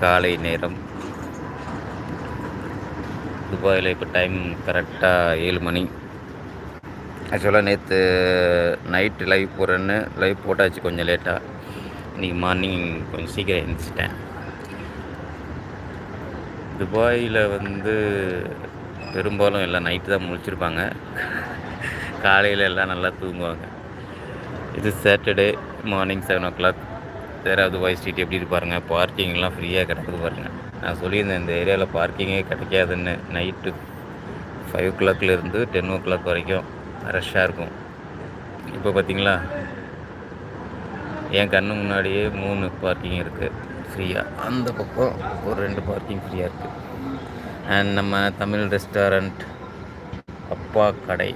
காலை நேரம். துபாயில் இப்போ டைம் கரெக்டாக 7 மணி. ஆக்சுவலாக நேற்று நைட்டு லைவ் போடுறேன்னு லைவ் போட்டாச்சு கொஞ்சம் லேட்டாக. இன்றைக்கி மார்னிங் கொஞ்சம் சீக்கிரம் எழுந்திரிச்சிட்டேன். துபாயில் பெரும்பாலும் எல்லாம் நைட்டு தான் முழிச்சிருப்பாங்க. காலையில் எல்லாம் நல்லா தூங்குவாங்க. இது Saturday morning 7 o'clock. Dubai street எப்படி இருப்பாருங்க, பார்க்கிங்லாம் ஃப்ரீயாக கிடக்குது பாருங்கள். நான் சொல்லியிருந்தேன் இந்த ஏரியாவில் பார்க்கிங்கே கிடைக்காதுன்னு. நைட்டு 5 o'clockலேருந்து 10 o'clock வரைக்கும் ரஷ்ஷாக இருக்கும். இப்போ பார்த்தீங்களா, என் கண்ணு முன்னாடியே 3 பார்க்கிங் இருக்குது ஃப்ரீயாக. அந்த பக்கம் ஒரு 2 பார்க்கிங் ஃப்ரீயாக இருக்குது. அண்ட் நம்ம தமிழ் ரெஸ்டாரண்ட் அப்பா கடை